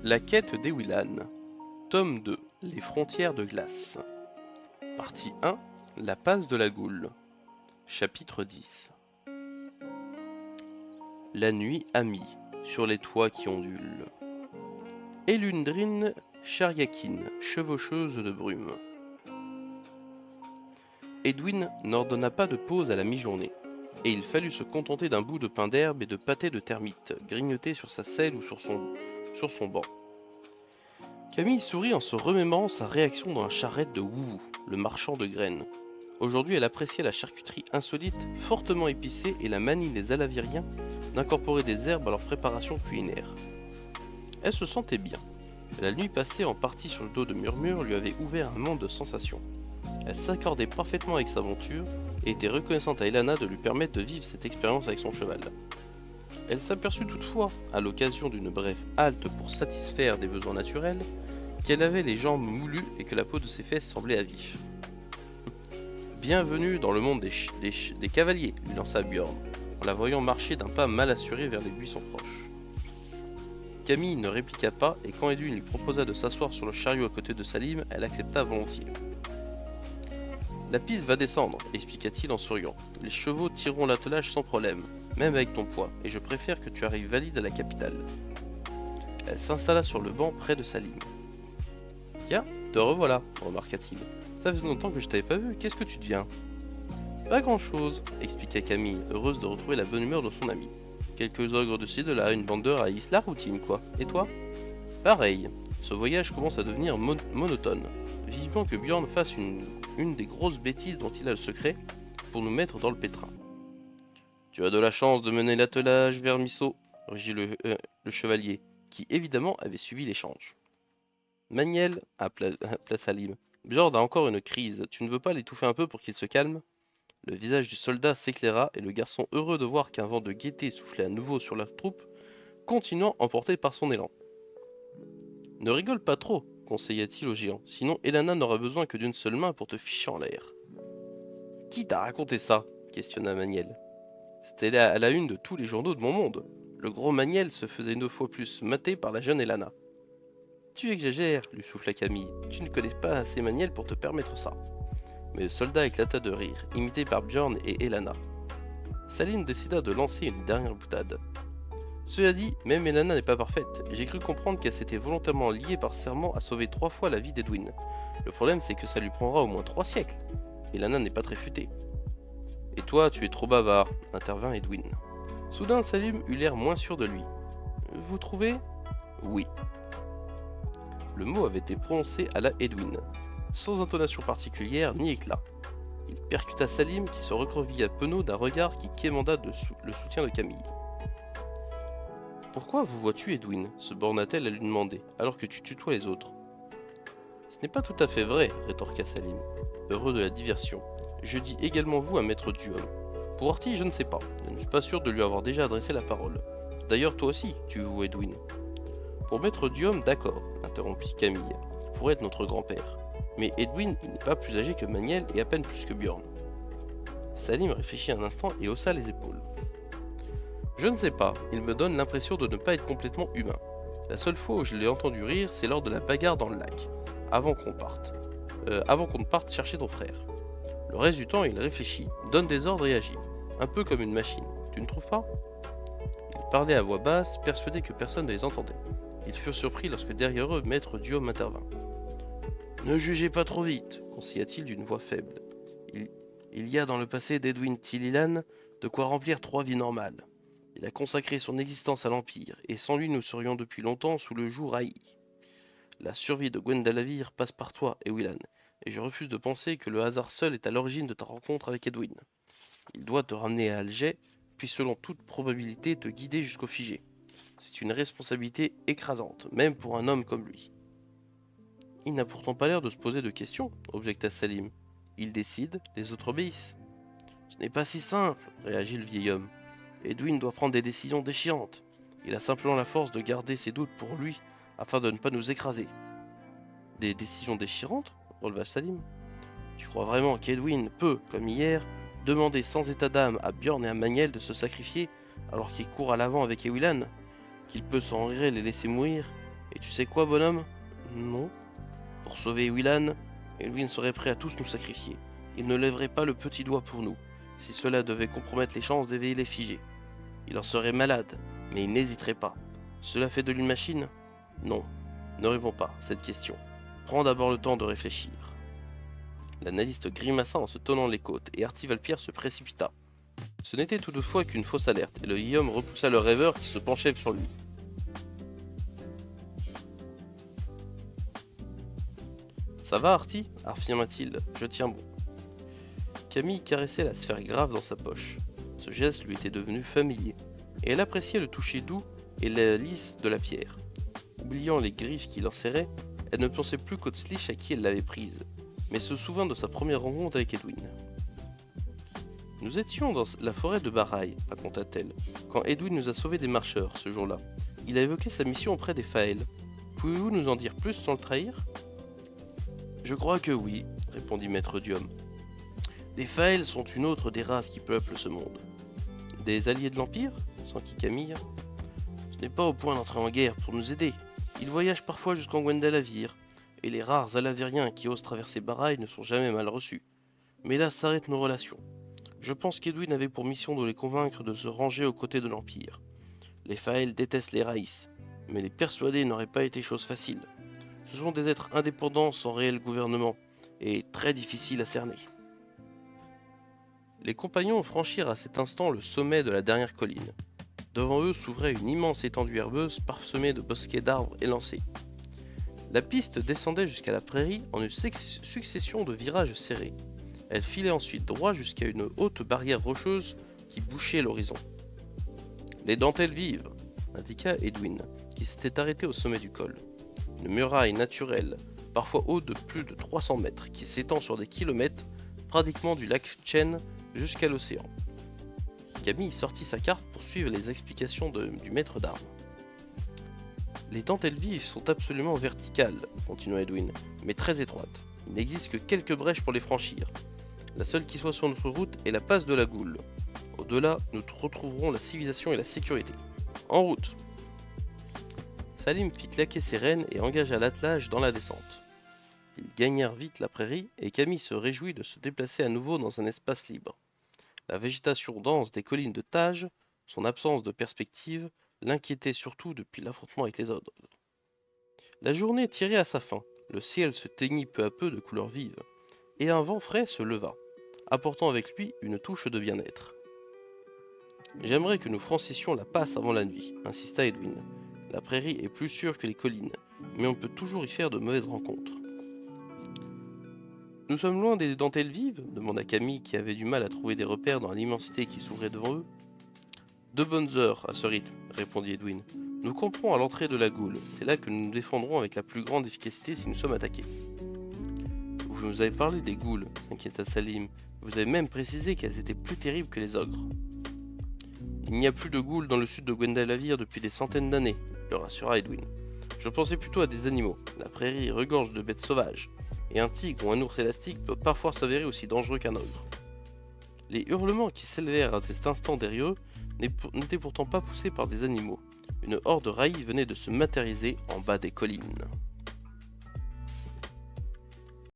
La quête d'Ewilan. Tome 2. Les frontières de glace. Partie 1. La passe de la goule. Chapitre 10. La nuit amie, sur les toits qui ondulent. Elundrin Chariakin, chevaucheuse de brume. Edwin n'ordonna pas de pause à la mi-journée, et il fallut se contenter d'un bout de pain d'herbe et de pâté de termites, grignoté sur sa selle ou sur son banc. Camille sourit en se remémorant sa réaction dans la charrette de Wu, le marchand de graines. Aujourd'hui, elle appréciait la charcuterie insolite, fortement épicée et la manie des Alaviriens d'incorporer des herbes à leur préparation culinaire. Elle se sentait bien. La nuit passée en partie sur le dos de Murmure lui avait ouvert un monde de sensations. Elle s'accordait parfaitement avec sa monture et était reconnaissante à Elana de lui permettre de vivre cette expérience avec son cheval. Elle s'aperçut toutefois, à l'occasion d'une brève halte pour satisfaire des besoins naturels, qu'elle avait les jambes moulues et que la peau de ses fesses semblait à vif. Bienvenue dans le monde des cavaliers, lui lança Bjorn, en la voyant marcher d'un pas mal assuré vers les buissons proches. Camille ne répliqua pas, et quand Edwin lui proposa de s'asseoir sur le chariot à côté de Salim, elle accepta volontiers. La piste va descendre, expliqua-t-il en souriant. Les chevaux tireront l'attelage sans problème, même avec ton poids, et je préfère que tu arrives valide à la capitale. Elle s'installa sur le banc près de Salim. Tiens, te revoilà, remarqua-t-il. Ça faisait longtemps que je t'avais pas vu, qu'est-ce que tu deviens? Pas grand-chose, expliqua Camille, heureuse de retrouver la bonne humeur de son ami. Quelques ogres de ci de là, une bande de haïs, la routine quoi. Et toi? Pareil, ce voyage commence à devenir monotone. Vivement que Bjorn fasse une des grosses bêtises dont il a le secret pour nous mettre dans le pétrin. Tu as de la chance de mener l'attelage vers Misso, rugit le chevalier, qui évidemment avait suivi l'échange. Maniel, appela Salim, Bjorn a encore une crise, tu ne veux pas l'étouffer un peu pour qu'il se calme? Le visage du soldat s'éclaira et le garçon, heureux de voir qu'un vent de gaieté soufflait à nouveau sur la troupe, continuant emporté par son élan. Ne rigole pas trop, conseilla-t-il au géant, sinon Elana n'aura besoin que d'une seule main pour te ficher en l'air. Qui t'a raconté ça? Questionna Maniel. C'était à la une de tous les journaux de mon monde. Le gros Maniel se faisait 9 fois plus mater par la jeune Elana. Tu exagères, lui souffla Camille. Tu ne connais pas assez Maniel pour te permettre ça. Mais le soldat éclata de rire, imité par Bjorn et Elana. Salim décida de lancer une dernière boutade. Cela dit, même Elana n'est pas parfaite. J'ai cru comprendre qu'elle s'était volontairement liée par serment à sauver 3 fois la vie d'Edwin. Le problème c'est que ça lui prendra au moins 3 siècles. Elana n'est pas très futée. Et toi, tu es trop bavard, intervint Edwin. Soudain, Salim eut l'air moins sûr de lui. Vous trouvez? Oui. Le mot avait été prononcé à la Edwin, sans intonation particulière ni éclat. Il percuta Salim qui se recroquevilla penaud d'un regard qui quémanda le soutien de Camille. Pourquoi vous vois-tu, Edwin? Se borna-t-elle à lui demander, alors que tu tutoies les autres. Ce n'est pas tout à fait vrai, rétorqua Salim, heureux de la diversion. Je dis également vous à Maître Duhomme. Pour Artie, je ne sais pas. Je ne suis pas sûr de lui avoir déjà adressé la parole. D'ailleurs, toi aussi, tu voues Edwin. Pour Maître Duhomme, d'accord, interrompit Camille. Il pourrait être notre grand-père. Mais Edwin, il n'est pas plus âgé que Maniel et à peine plus que Bjorn. Salim réfléchit un instant et haussa les épaules. Je ne sais pas, il me donne l'impression de ne pas être complètement humain. La seule fois où je l'ai entendu rire, c'est lors de la bagarre dans le lac, avant qu'on ne parte chercher ton frère. Le reste du temps, il réfléchit, donne des ordres et agit, un peu comme une machine, tu ne trouves pas? Il parlait à voix basse, persuadé que personne ne les entendait. Ils furent surpris lorsque derrière eux, Maître Duhomme intervint. Ne jugez pas trop vite, conseilla-t-il d'une voix faible. Il y a dans le passé d'Edwin Tillilan de quoi remplir 3 vies normales. Il a consacré son existence à l'Empire, et sans lui nous serions depuis longtemps sous le joug haï. La survie de Gwendalavir passe par toi, Ewilan, et je refuse de penser que le hasard seul est à l'origine de ta rencontre avec Edwin. Il doit te ramener à Alger, puis selon toute probabilité te guider jusqu'au Figé. C'est une responsabilité écrasante, même pour un homme comme lui. Il n'a pourtant pas l'air de se poser de questions, objecta Salim. Il décide, les autres obéissent. Ce n'est pas si simple, réagit le vieil homme. Edwin doit prendre des décisions déchirantes. Il a simplement la force de garder ses doutes pour lui, afin de ne pas nous écraser. Des décisions déchirantes? Releva Salim. Tu crois vraiment qu'Edwin peut, comme hier, demander sans état d'âme à Bjorn et à Maniel de se sacrifier, alors qu'il court à l'avant avec Ewilan? Qu'il peut sans regret les laisser mourir? Et tu sais quoi, bonhomme? Non. Pour sauver Willan, Elwyn serait prêt à tous nous sacrifier. Il ne lèverait pas le petit doigt pour nous, si cela devait compromettre les chances d'éveiller les figés. Il en serait malade, mais il n'hésiterait pas. Cela fait de lui une machine? Non. Ne réponds pas à cette question. Prends d'abord le temps de réfléchir. L'analyste grimaça en se tenant les côtes, et Artivalpierre se précipita. Ce n'était toutefois qu'une fausse alerte, et le guillaume repoussa le rêveur qui se penchait sur lui. Ça va, Artie? affirma-t-il. Je tiens bon. Camille caressait la sphère grave dans sa poche. Ce geste lui était devenu familier, et elle appréciait le toucher doux et la lisse de la pierre. Oubliant les griffes qui l'enserraient, elle ne pensait plus qu'au Slich à qui elle l'avait prise, mais se souvint de sa première rencontre avec Edwin. Nous étions dans la forêt de Barail, raconta-t-elle, quand Edwin nous a sauvés des marcheurs ce jour-là. Il a évoqué sa mission auprès des Fael. Pouvez-vous nous en dire plus sans le trahir? Je crois que oui, répondit Maître Diom. Les Fael sont une autre des races qui peuplent ce monde. Des alliés de l'Empire? S'enquit Camille. Ce n'est pas au point d'entrer en guerre pour nous aider. Ils voyagent parfois jusqu'en Gwendalavir, et les rares Alavériens qui osent traverser Barail ne sont jamais mal reçus. Mais là s'arrêtent nos relations. Je pense qu'Edwin avait pour mission de les convaincre de se ranger aux côtés de l'Empire. Les Fael détestent les Raïs, mais les persuader n'aurait pas été chose facile. Ce sont des êtres indépendants sans réel gouvernement, et très difficiles à cerner. Les compagnons franchirent à cet instant le sommet de la dernière colline. Devant eux s'ouvrait une immense étendue herbeuse parsemée de bosquets d'arbres élancés. La piste descendait jusqu'à la prairie en une succession de virages serrés. Elle filait ensuite droit jusqu'à une haute barrière rocheuse qui bouchait l'horizon. Les dentelles vives, indiqua Edwin, qui s'était arrêté au sommet du col. Une muraille naturelle, parfois haute de plus de 300 mètres, qui s'étend sur des kilomètres, pratiquement du lac Chen jusqu'à l'océan. Camille sortit sa carte pour suivre les explications du maître d'armes. Les dentelles vives sont absolument verticales, continua Edwin, mais très étroites. Il n'existe que quelques brèches pour les franchir. La seule qui soit sur notre route est la passe de la Goule. Au-delà, nous retrouverons la civilisation et la sécurité. En route! Salim fit claquer ses rênes et engagea l'attelage dans la descente. Ils gagnèrent vite la prairie et Camille se réjouit de se déplacer à nouveau dans un espace libre. La végétation dense des collines de Tage, son absence de perspective, l'inquiétait surtout depuis l'affrontement avec les autres. La journée tirait à sa fin, le ciel se teignit peu à peu de couleurs vives, et un vent frais se leva, apportant avec lui une touche de bien-être. « J'aimerais que nous francissions la passe avant la nuit, » insista Edwin. « La prairie est plus sûre que les collines, mais on peut toujours y faire de mauvaises rencontres. » « Nous sommes loin des dentelles vives ?» demanda Camille qui avait du mal à trouver des repères dans l'immensité qui s'ouvrait devant eux. « 2 bonnes heures à ce rythme, » répondit Edwin. « Nous camperons à l'entrée de la Goule, c'est là que nous nous défendrons avec la plus grande efficacité si nous sommes attaqués. » « Vous nous avez parlé des Goules, » s'inquiéta Salim. « Vous avez même précisé qu'elles étaient plus terribles que les ogres. »« Il n'y a plus de Goules dans le sud de Gwendalavir depuis des centaines d'années, » le rassura Edwin. « Je pensais plutôt à des animaux. La prairie regorge de bêtes sauvages. Et un tigre ou un ours élastique peut parfois s'avérer aussi dangereux qu'un ogre. » Les hurlements qui s'élevèrent à cet instant derrière eux n'étaient pourtant pas poussés par des animaux. Une horde raillie venait de se matérialiser en bas des collines.